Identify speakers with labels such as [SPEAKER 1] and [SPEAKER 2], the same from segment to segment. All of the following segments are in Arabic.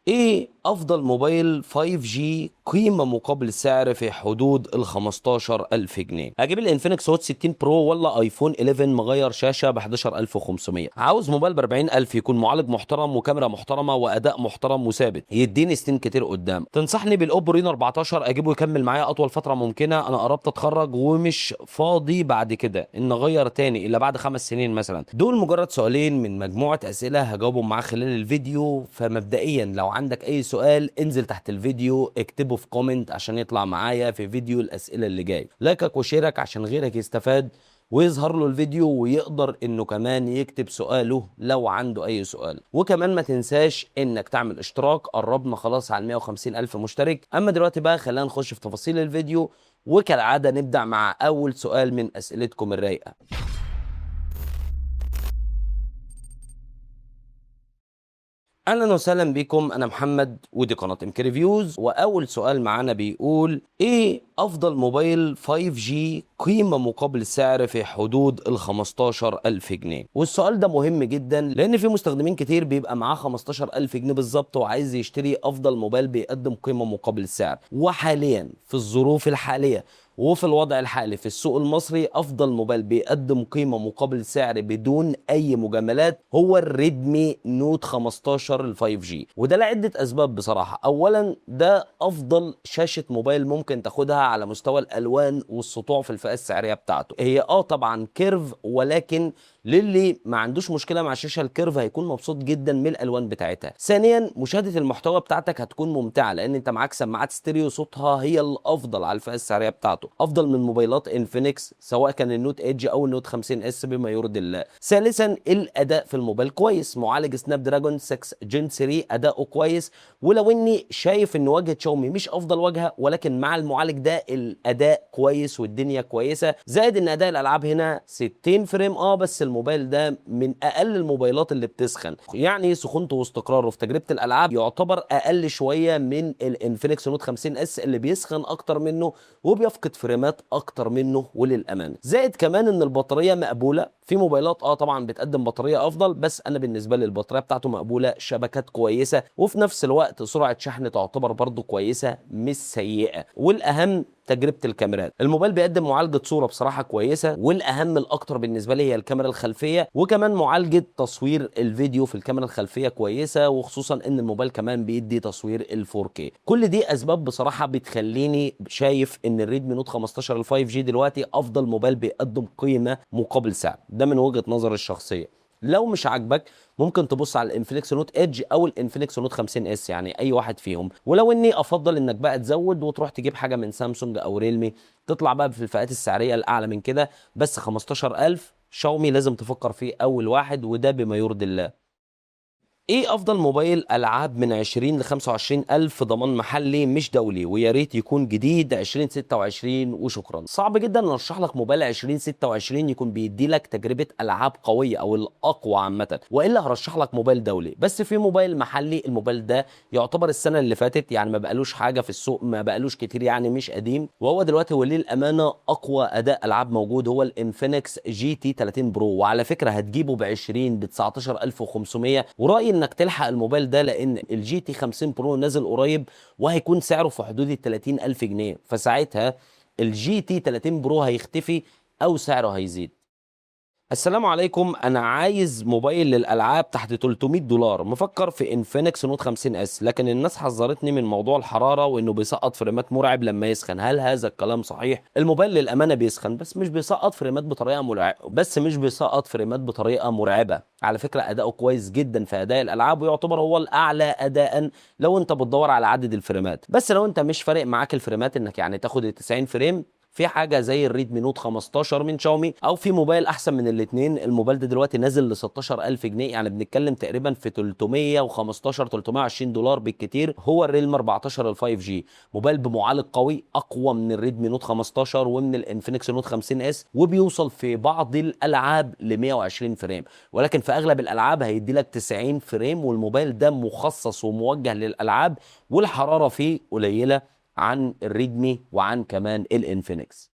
[SPEAKER 1] ايه افضل موبايل 5G قيمة مقابل سعر في حدود ال 15000 جنيه؟ هجيب الانفينكس هوت 16 برو ولا ايفون 11 مغير شاشة ب 11500؟ عاوز موبايل ب 40000 يكون معالج محترم وكاميرا محترمة واداء محترم وثابت يديني سنين كتير قدام. تنصحني بالاوبو رينو 14 اجيبه يكمل معايا اطول فترة ممكنة؟ انا قربت اتخرج ومش فاضي بعد كده ان اغير تاني الا بعد 5 سنين مثلا. دول مجرد سؤالين من مجموعة اسئلة هجاوبهم معاك خلال الفيديو. فمبدئيا لو عندك اي سؤال انزل تحت الفيديو اكتبه في كومنت عشان يطلع معايا في فيديو الاسئله اللي جاي. لايكك وشيرك عشان غيرك يستفاد ويظهر له الفيديو ويقدر انه كمان يكتب سؤاله لو عنده اي سؤال. وكمان ما تنساش انك تعمل اشتراك، قربنا خلاص على 150 الف مشترك. اما دلوقتي بقى خلينا نخش في تفاصيل الفيديو، وكالعاده نبدا مع اول سؤال من اسئلتكم الرايقه. اهلا وسهلا بكم، انا محمد ودي قناه امك ريفيوز. واول سؤال معانا بيقول ايه افضل موبايل 5G قيمه مقابل سعر في حدود ال 15000 جنيه؟ والسؤال ده مهم جدا لان في مستخدمين كتير بيبقى معاه 15000 جنيه بالظبط وعايز يشتري افضل موبايل بيقدم قيمه مقابل سعر. وحاليا في الظروف الحاليه وفي الوضع الحالي في السوق المصري افضل موبايل بيقدم قيمه مقابل سعر بدون اي مجاملات هو الريدمي نوت 15 ال 5G. وده لعده اسباب بصراحه. اولا ده افضل شاشه موبايل ممكن تاخدها على مستوى الالوان والسطوع في الفئه السعريه بتاعته. هي طبعا كيرف، ولكن للي ما عندوش مشكله مع الشاشه الكيرف هيكون مبسوط جدا من الالوان بتاعتها. ثانيا مشاهده المحتوى بتاعتك هتكون ممتعه لان انت معاك سماعات ستيريو صوتها هي الافضل على الفئه السعريه بتاعته، افضل من موبايلات انفينكس سواء كان النوت ايدج او النوت 50 اس بما يرضي الله. ثالثا الاداء في الموبايل كويس، معالج سناب دراجون 6 جن 3 اداؤه كويس. ولو اني شايف ان واجهه شاومي مش افضل واجهه، ولكن مع المعالج ده الاداء كويس والدنيا كويسه. زائد ان اداء الالعاب هنا 60 فريم بس الموبايل ده من اقل الموبايلات اللي بتسخن، يعني سخونته واستقراره في تجربه الالعاب يعتبر اقل شويه من الانفينكس نوت 50 اس اللي بيسخن اكتر منه وبيفقد فريمات اكتر منه. وللامانه زائد كمان ان البطاريه مقبوله. في موبايلات طبعا بتقدم بطاريه افضل، بس انا بالنسبه لي البطاريه بتاعته مقبوله، شبكات كويسه، وفي نفس الوقت سرعه شحن تعتبر برضو كويسه مش سيئه. والاهم تجربه الكاميرات، الموبايل بيقدم معالجه صوره بصراحه كويسه، والاهم الاكتر بالنسبه لي هي الكاميرا الخلفيه، وكمان معالجه تصوير الفيديو في الكاميرا الخلفيه كويسه، وخصوصا ان الموبايل كمان بيدي تصوير ال 4K. كل دي اسباب بصراحه بتخليني شايف ان الريدمي نوت 15 ال 5G دلوقتي افضل موبايل بيقدم قيمه مقابل سعر. ده من وجهه نظري الشخصيه. لو مش عاجبك ممكن تبص على الانفينكس نوت ايدج او الانفينكس نوت 50 اس، يعني اي واحد فيهم. ولو اني افضل انك بقى تزود وتروح تجيب حاجه من سامسونج او ريلمي تطلع بقى في الفئات السعريه الاعلى من كده. بس 15000 شاومي لازم تفكر فيه اول واحد، وده بما يرضي الله. ايه افضل موبايل العاب من 20 ل 25 الف ضمان محلي مش دولي ويا ريت يكون جديد 2026 وشكرا؟ صعب جدا ان ارشح لك موبايل 2026 يكون بيدي لك تجربه العاب قويه او الاقوى عامه، والا هرشح لك موبايل دولي. بس في موبايل محلي، الموبايل ده يعتبر السنه اللي فاتت، يعني ما بقالوش حاجه في السوق، ما بقالوش كتير، يعني مش قديم، وهو دلوقتي وليه الامانه اقوى اداء العاب موجود، هو الانفينكس جي تي 30 برو. وعلى فكره هتجيبه ب 20 ب 19500، ورايي انك تلحق الموبايل ده لان الجي تي 50 برو نازل قريب وهيكون سعره في حدود ال 30000 جنيه. فساعتها الجي تي 30 برو هيختفي او سعره هيزيد. السلام عليكم، انا عايز موبايل للالعاب تحت 300 دولار، مفكر في انفينكس نوت 50 اس، لكن الناس حذرتني من موضوع الحراره وانه بيسقط فريمات مرعب لما يسخن. هل هذا الكلام صحيح؟ الموبايل للامانه بيسخن بس مش بيسقط فريمات بطريقه مرعبه، على فكره اداؤه كويس جدا في اداء الالعاب ويعتبر هو الاعلى اداء لو انت بتدور على عدد الفريمات. بس لو انت مش فارق معاك الفريمات انك يعني تاخد ال 90 فريم، في حاجه زي الريدمي نوت 15 من شاومي، او في موبايل احسن من الاثنين. الموبايل ده دلوقتي نازل ل 16000 جنيه، يعني بنتكلم تقريبا في 315 320 دولار بالكتير. هو الريلم 14 ال 5G، موبايل بمعالج قوي اقوى من الريدمي نوت 15 ومن الانفينكس نوت 50 اس، وبيوصل في بعض الالعاب ل 120 فريم، ولكن في اغلب الالعاب هيدي لك 90 فريم. والموبايل ده مخصص وموجه للالعاب، والحراره فيه قليله عن الريدمي وعن كمان الانفينكس.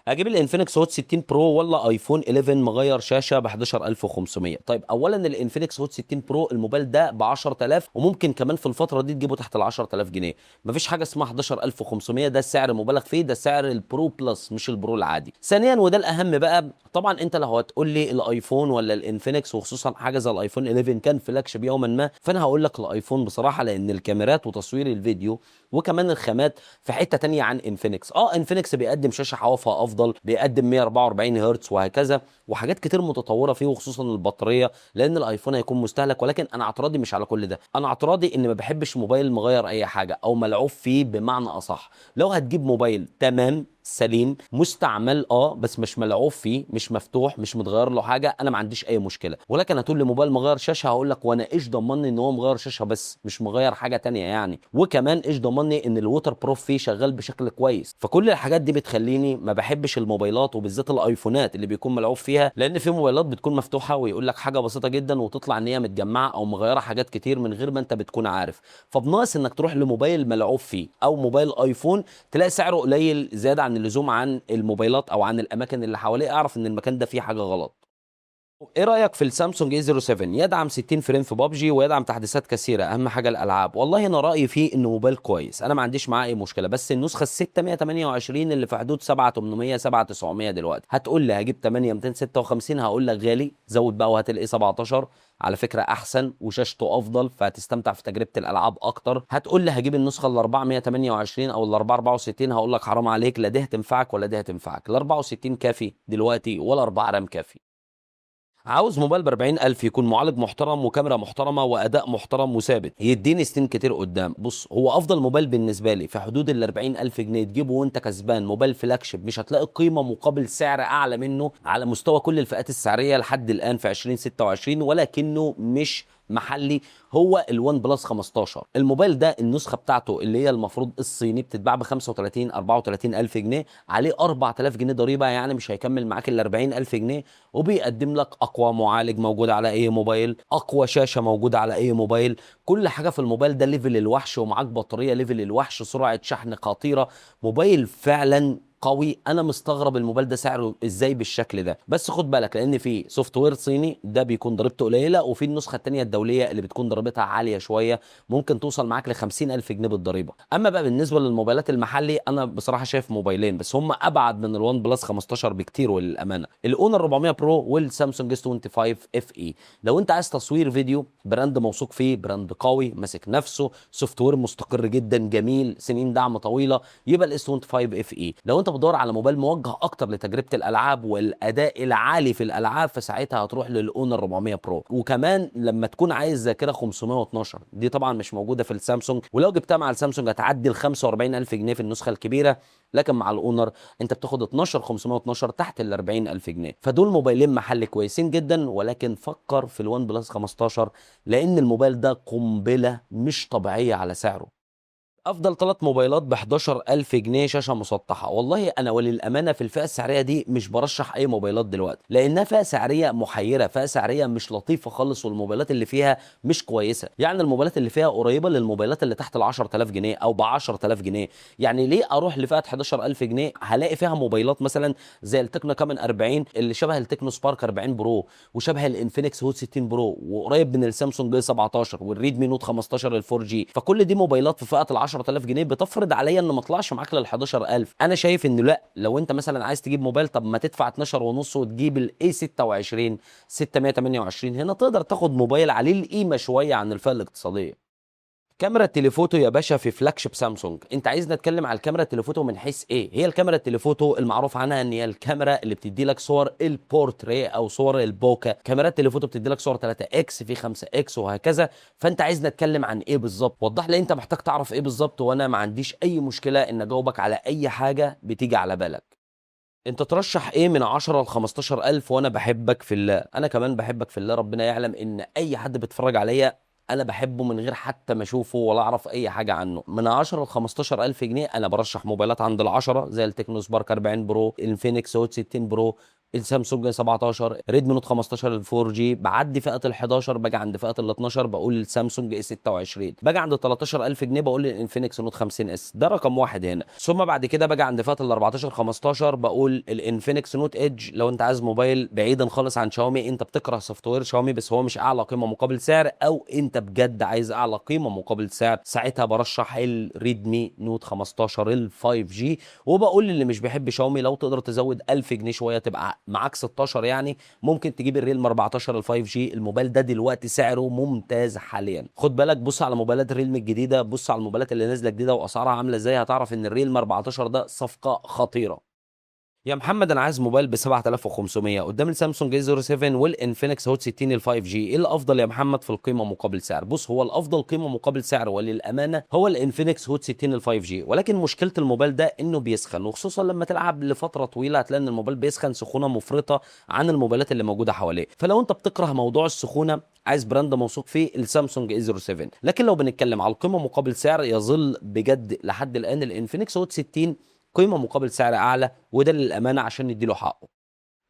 [SPEAKER 1] هجيب الانفينكس هوت 16 برو ولا ايفون 11 مغير شاشه ب 11500؟ طيب اولا الانفينكس هوت 16 برو الموبايل ده ب 10000، وممكن كمان في الفتره دي تجيبه تحت ال 10000 جنيه. مفيش حاجه اسمها 11500، ده السعر مبالغ فيه، ده سعر البرو بلس مش البرو العادي. ثانيا وده الاهم بقى، طبعا انت لو هتقول لي الايفون ولا الانفينكس، وخصوصا حاجه زي الايفون 11 كان فلاج شيب يوما ما، فانا هقول لك الايفون بصراحه، لان الكاميرات وتصوير الفيديو وكمان الخامات في حته تانية عن انفينكس. انفينكس بيقدم شاشه حوافها افضل، بيقدم 144 هرتز وهكذا، وحاجات كتير متطوره فيه، وخصوصا البطاريه، لان الايفون هيكون مستهلك. ولكن انا اعتراضي مش على كل ده، انا اعتراضي ان ما بحبش موبايل مغير اي حاجه او ملعوب فيه بمعنى اصح. لو هتجيب موبايل تمام سليم مستعمل بس مش ملعوب فيه، مش مفتوح، مش متغير له حاجه، انا ما عنديش اي مشكله. ولكن هتقول لي موبايل مغير شاشه، هقول لك وانا ايش ضمني ان هو مغير شاشه بس مش مغير حاجه تانية يعني؟ وكمان ايش ضمني ان الووتر بروف فيه شغال بشكل كويس؟ فكل الحاجات دي بتخليني ما بحبش الموبايلات، وبالذات الايفونات اللي بيكون ملعوب فيها، لان في موبايلات بتكون مفتوحه ويقول لك حاجه بسيطه جدا وتطلع ان هي متجمعه او مغيره حاجات كتير من غير ما انت بتكون عارف. فبناقص انك تروح لموبايل ملعوب فيه او موبايل ايفون تلاقي سعره قليل زياده عن اللزوم عن الموبايلات او عن الاماكن اللي حواليه، اعرف ان المكان ده فيه حاجه غلط. ايه رايك في السامسونج اي 07؟ يدعم 60 فريم في بابجي ويدعم تحديثات كثيره، اهم حاجه الالعاب. والله انا رايي فيه انه موبايل كويس، انا ما عنديش معاه اي مشكله، بس النسخه ال 628 اللي في حدود 7800 7900 دلوقتي. هتقول لي هجيب 8 256، هقول لك غالي، زود بقى وهات الاي 17 على فكره احسن وشاشته افضل، فهتستمتع في تجربه الالعاب اكتر. هتقول لي هجيب النسخه ال 428 او ال 464، هقول لك حرام عليك، لا دي هتنفعك ولا دي هتنفعك. ال 64 كافي دلوقتي ولا 4 رام كافي. عاوز موبايل ب 40000 يكون معالج محترم وكاميرا محترمه واداء محترم وثابت، يديني سنين كتير قدام. بص، هو افضل موبايل بالنسبه لي في حدود ال 40000 جنيه تجيبه وانت كسبان موبايل فلاج شيب، مش هتلاقي قيمه مقابل سعر اعلى منه على مستوى كل الفئات السعريه لحد الان في 2026، ولكنه مش محلي. هو الوان بلس 15 الموبايل ده النسخه بتاعته اللي هي المفروض الصيني بتتباع ب 35 34 الف جنيه، عليه 4000 جنيه ضريبه، يعني مش هيكمل معاك ال 40 الف جنيه. وبيقدم لك اقوى معالج موجود على اي موبايل، اقوى شاشه موجوده على اي موبايل، كل حاجه في الموبايل ده ليفل الوحش، ومعاك بطاريه ليفل الوحش، سرعه شحن خطيره، موبايل فعلا قوي. انا مستغرب الموبايل ده سعره ازاي بالشكل ده. بس خد بالك لان في سوفت وير صيني ده بيكون ضريبته قليله، وفي النسخه الثانيه الدوليه اللي بتكون ضريبتها عاليه شويه، ممكن توصل معاك ل 50000 جنيه بالضريبه. اما بقى بالنسبه للموبايلات المحلي، انا بصراحه شايف موبايلين بس هم ابعد من الوان بلس 15 بكتير وللامانه، الاونر 400 برو والسامسونج اس 25 اف اي. لو انت عايز تصوير فيديو، براند موثوق فيه، براند قوي ماسك نفسه، سوفت وير مستقر جدا جميل، سنين دعم طويله، يبقى الاس 25 اف اي. لو انت بتدور على موبايل موجه اكتر لتجربه الالعاب والاداء العالي في الالعاب، فساعتها هتروح للاونر 400 برو. وكمان لما تكون عايز ذاكره 512، دي طبعا مش موجوده في السامسونج، ولو جبتها مع السامسونج هتعدي ال 45000 جنيه في النسخه الكبيره، لكن مع الاونر انت بتاخد 12 512 تحت ال 40000 جنيه. فدول موبايلين محل كويسين جدا، ولكن فكر في الوان بلس 15 لان الموبايل ده قنبله مش طبيعيه على سعره. افضل ثلاث موبايلات ب 11000 جنيه شاشه مسطحه. والله انا وللامانه في الفئه السعريه دي مش برشح اي موبايلات دلوقتي، لانها فئه سعريه محيره، فئه سعريه مش لطيفه خالص، والموبايلات اللي فيها مش كويسه. يعني الموبايلات اللي فيها قريبه للموبايلات اللي تحت ال 10000 جنيه او ب 10000 جنيه. يعني ليه اروح لفئه 11000 جنيه هلاقي فيها موبايلات مثلا زي التكنو كامن 40 اللي شبه التكنو سبارك 40 برو، وشبه الانفينكس هوت 60 برو، وقريب من السامسونج اي 17 والريدمي نوت 15 ال 4 جي. فكل دي موبايلات في فئه ال 10000 جنيه بتفرض عليا ان ما اطلعش معاك لل 11000. انا شايف انه لا، لو انت مثلا عايز تجيب موبايل، طب ما تدفع 12 ونص وتجيب الاي 26 628، هنا تقدر تاخد موبايل عليه القيمه شويه عن الفئه الاقتصاديه. كاميرا التليفوتو يا باشا في فلاج شيب سامسونج. انت عايزنا نتكلم على الكاميرا التليفوتو من حيث ايه؟ هي الكاميرا التليفوتو المعروف عنها ان هي الكاميرا اللي بتدي لك صور البورتري او صور البوكا. كاميرات التليفوتو بتدي لك صور 3 اكس في 5 اكس وهكذا. فانت عايزنا نتكلم عن ايه بالظبط؟ وضح لي انت محتاج تعرف ايه بالظبط، وانا ما عنديش اي مشكله ان اجاوبك على اي حاجه بتيجي على بالك. انت ترشح ايه من 10 ل 15000؟ وانا بحبك في الله، انا كمان بحبك في الله، ربنا يعلم ان اي حد بيتفرج عليا انا بحبه من غير حتى ما اشوفه ولا اعرف اي حاجه عنه. من 10 ل 15000 جنيه انا برشح موبايلات عند العشرة زي التكنو سبارك 40 برو، الفينكس هوت 60 برو، السامسونج 17، ريدمي نوت 15 ال 4 جي، بعدي فئه ال 11 باجي عند فئه ال 12 بقول السامسونج اي 26، باجي عند 13000 جنيه بقول الانفينكس نوت 50 اس، ده رقم واحد هنا. ثم بعد كده باجي عند فئه ال 14 15 بقول الانفينكس نوت ايدج. لو انت عايز موبايل بعيدا خالص عن شاومي، انت بتكره سوفت وير شاومي بس هو مش اعلى قيمه مقابل سعر، او انت بجد عايز اعلى قيمه مقابل سعر، ساعتها برشح الريدمي نوت 15 ال 5 جي. وبقول للي مش بيحب شاومي لو تقدر تزود 1000 جنيه شويه تبقى معاك 16 يعني، ممكن تجيب الريلم 14 ال 5 جي. الموبايل ده دلوقتي سعره ممتاز حاليا. خد بالك، بص على موبايلات الريلم الجديده، بص على الموبايلات اللي نازله جديده واسعارها عامله ازاي، هتعرف ان الريلم 14 ده صفقه خطيره. يا محمد انا عايز موبايل ب 7500 قدام السامسونج اي 07 والانفينكس هوت 60 ال 5 جي، ايه الافضل يا محمد في القيمه مقابل سعر؟ بص، هو الافضل قيمه مقابل سعر وللامانه هو الانفينكس هوت 60 ال 5 جي، ولكن مشكله الموبايل ده انه بيسخن، وخصوصا لما تلعب لفتره طويله هتلاقي ان الموبايل بيسخن سخونه مفرطه عن الموبايلات اللي موجوده حواليه. فلو انت بتكره موضوع السخونه، عايز براند موثوق فيه، السامسونج اي 07. لكن لو بنتكلم على القيمه مقابل سعر، يظل بجد لحد الان الانفينكس هوت 60 قيمه مقابل سعر اعلى، وده للامانه عشان نديله حقه.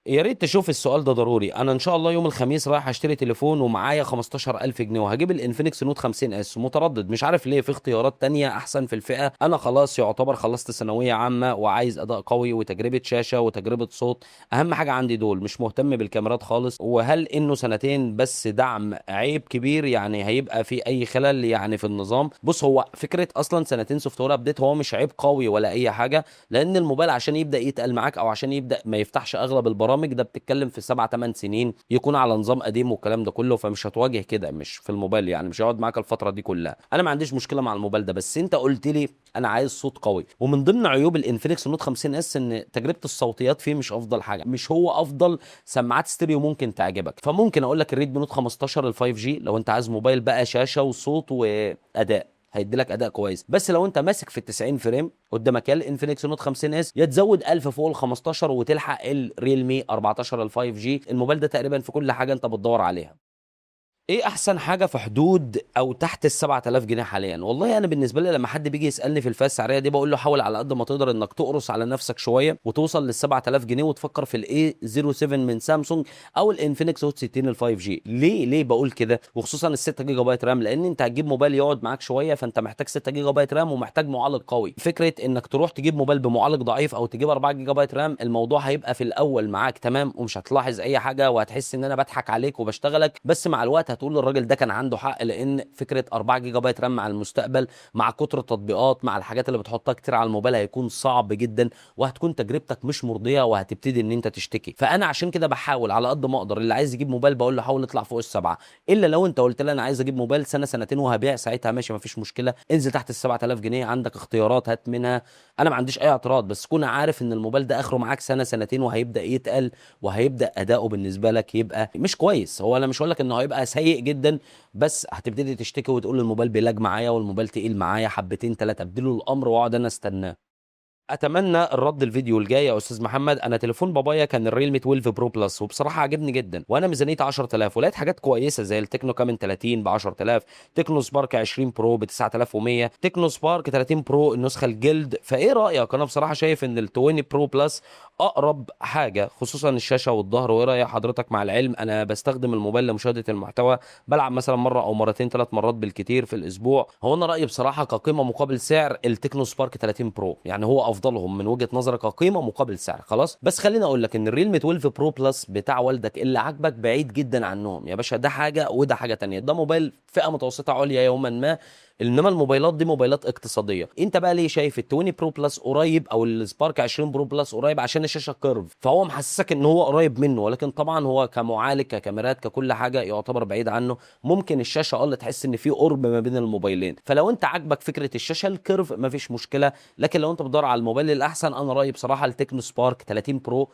[SPEAKER 1] يا ريت تشوف السؤال ده ضروري. انا ان شاء الله يوم الخميس رايح اشتري تليفون ومعايا 15000 جنيه وهجيب الانفينكس نوت 50 اس، متردد مش عارف ليه، في اختيارات تانية احسن في الفئة. انا خلاص يعتبر خلصت ثانوية عامة وعايز اداء قوي وتجربة شاشة وتجربة صوت، اهم حاجة عندي دول، مش مهتم بالكاميرات خالص. وهل انه سنتين بس دعم عيب كبير يعني هيبقى في اي خلل يعني في النظام؟ بص، هو فكرة اصلا سنتين سوفت وير ابديت هو مش عيب قوي ولا اي حاجة، لان الموبايل عشان يبدا يتقل معاك او عشان يبدا ما يفتحش اغلب البرامج ده بتتكلم في 7 8 سنين، يكون على نظام قديم والكلام ده كله، فمش هتواجه كده، مش في الموبايل يعني، مش هيقعد معاك الفتره دي كلها. انا ما عنديش مشكله مع الموبايل ده، بس انت قلت لي انا عايز صوت قوي، ومن ضمن عيوب الانفينكس نوت 50 اس ان تجربه الصوتيات فيه مش افضل حاجه، مش هو افضل سماعات ستيريو ممكن تعجبك. فممكن اقول لك الريدمي نوت 15 ال 5 جي لو انت عايز موبايل بقى شاشه وصوت واداء، هيدي لك اداء كويس. بس لو انت ماسك في ال 90 فريم قدامك يا الانفينكس نوت 50 اس، يا تزود 1000 فوق ال 15 وتلحق الريلمي 14 ال 5 جي. الموبايل ده تقريبا في كل حاجه انت بتدور عليها. ايه احسن حاجه في حدود او تحت ال 7000 جنيه حاليا؟ والله انا بالنسبه لي لما حد بيجي يسالني في الفئه السعريه دي بقول له حاول على قد ما تقدر انك تقرص على نفسك شويه وتوصل لل 7000 جنيه وتفكر في الاي 07 من سامسونج او الانفينكس هوت 60 ال 5 جي. ليه بقول كده؟ وخصوصا ال 6 جيجا بايت رام، لان انت هتجيب موبايل يقعد معاك شويه، فانت محتاج 6 جيجا بايت رام ومحتاج معالج قوي. فكره انك تروح تجيب موبايل بمعالج ضعيف او تجيب 4 جيجا بايت رام، الموضوع هيبقى في الاول معاك تمام ومش هتلاحظ اي حاجه وهتحس ان انا بضحك عليك وبشتغلك، بس مع الوقت هتقول الراجل ده كان عنده حق، لان فكره 4 جيجا بايت رام مع المستقبل مع كتر التطبيقات مع الحاجات اللي بتحطها كتير على الموبايل هيكون صعب جدا، وهتكون تجربتك مش مرضيه وهتبتدي ان انت تشتكي. فانا عشان كده بحاول على قد ما اقدر، اللي عايز يجيب موبايل بقول له حاول اطلع فوق السبعه، الا لو انت قلت لي انا عايز اجيب موبايل سنه سنتين وهبيع، ساعتها ماشي مفيش مشكله، انزل تحت ال 7000 جنيه عندك اختيارات هات منها، انا ما عنديش اي اعتراض. بس كون عارف ان الموبايل ده اخره معاك سنه سنتين وهيبدا يتقل وهيبدا اداؤه بالنسبه لك يبقى مش كويس. هو انا مش هقول لك انه هيبقى سيء جدا، بس هتبتدي تشتكي وتقول الموبايل بيلاج معايا والموبايل تقيل معايا حبتين ثلاثه، ابدله الامر واقعد انا استناه. اتمنى الرد الفيديو الجاي يا استاذ محمد. انا تليفون بابايا كان الريلمي 12 برو بلس وبصراحه عجبني جدا، وانا ميزانيتي 10000 ولقيت حاجات كويسه زي التكنو كامن 30 ب 10000، تكنو سبارك 20 برو ب 9100، تكنو سبارك 30 برو النسخه الجلد. فايه رايك؟ انا بصراحه شايف ان ال 20 برو بلس اقرب حاجه، خصوصا الشاشه والظهر. وايه راي حضرتك؟ مع العلم انا بستخدم الموبايل لمشاهده المحتوى، بلعب مثلا مره او مرتين 3 مرات بالكتير في الاسبوع. هو انا رايي بصراحه كقيمه مقابل سعر التكنو سبارك 30 برو يعني هو افضلهم من وجهه نظري كقيمه مقابل سعر. خلاص، بس خليني اقول لك ان الريلمي 12 برو بلس بتاع والدك اللي عاجبك بعيد جدا عنهم يا باشا، ده حاجه وده حاجه تانية، ده موبايل فئه متوسطه عليا يوما ما، انما الموبايلات دي موبايلات اقتصاديه. انت بقى ليه شايف ال 20 برو بلس قريب او السبارك 20 برو بلس قريب؟ عشان الشاشه كيرف، فهو محسسك ان هو قريب منه، ولكن طبعا هو كمعالج ككاميرات ككل حاجه يعتبر بعيد عنه. ممكن الشاشه اللي تحس ان في قرب ما بين الموبايلين، فلو انت عاجبك فكره الشاشه الكيرف مفيش مشكله، لكن لو انت بتدور على الموبايل الاحسن انا رايي بصراحه التكنو سبارك 30 برو.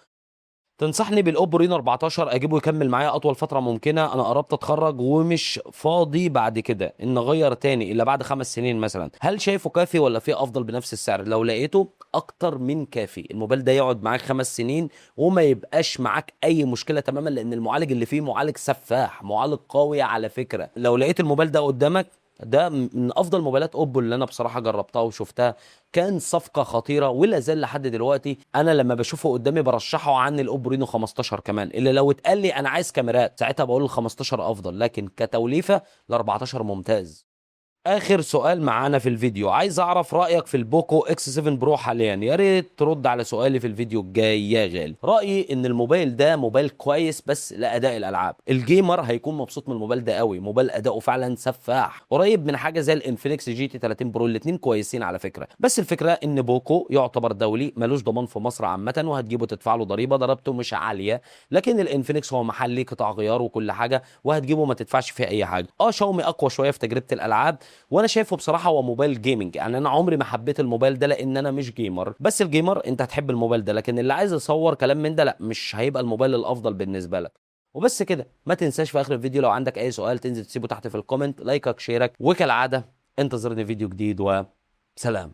[SPEAKER 1] تنصحني بالاوبو رينو 14 اجيبه يكمل معايا اطول فتره ممكنه؟ انا قربت اتخرج ومش فاضي بعد كده ان اغير تاني الا بعد 5 سنين مثلا. هل شايفه كافي ولا في افضل بنفس السعر؟ لو لقيته اكتر من كافي، الموبايل ده يقعد معاك 5 سنين وما يبقاش معاك اي مشكله تماما، لان المعالج اللي فيه معالج سفاح، معالج قوي على فكره. لو لقيت الموبايل ده قدامك ده من افضل موبايلات اوبو اللي انا بصراحه جربتها وشفتها، كان صفقه خطيره ولا زال لحد دلوقتي. انا لما بشوفه قدامي برشحه عن الاوبو رينو 15 كمان، اللي لو اتقال لي انا عايز كاميرات ساعتها بقول ال 15 افضل، لكن كتوليفه ال 14 ممتاز. اخر سؤال معانا في الفيديو، عايز اعرف رايك في البوكو اكس 7 برو حاليا، يا ريت ترد على سؤالي في الفيديو الجاي يا غالي. رايي ان الموبايل ده موبايل كويس بس لاداء الالعاب، الجيمر هيكون مبسوط من الموبايل ده قوي، موبايل اداؤه فعلا سفاح، قريب من حاجه زي الانفينكس جي تي 30 برو، الاثنين كويسين على فكره. بس الفكره ان بوكو يعتبر دولي ملوش ضمان في مصر عامه، وهتجيبه تدفع له ضريبه، ضريبته مش عاليه، لكن الانفينكس هو محلي قطع غيار وكل حاجه، وهتجيبه ما تدفعش فيه اي حاجه. شاومي اقوى شويه في تجربه الالعاب، وانا شايفه بصراحه هو موبايل جيمنج، يعني انا عمري ما حبيت الموبايل ده لان انا مش جيمر، بس الجيمر انت هتحب الموبايل ده، لكن اللي عايز يصور كلام من ده لا، مش هيبقى الموبايل الافضل بالنسبه لك. وبس كده، ما تنساش في اخر الفيديو لو عندك اي سؤال تنزل تسيبه تحت في الكومنت، لايكك شيرك، وكالعاده انتظرني فيديو جديد وسلام.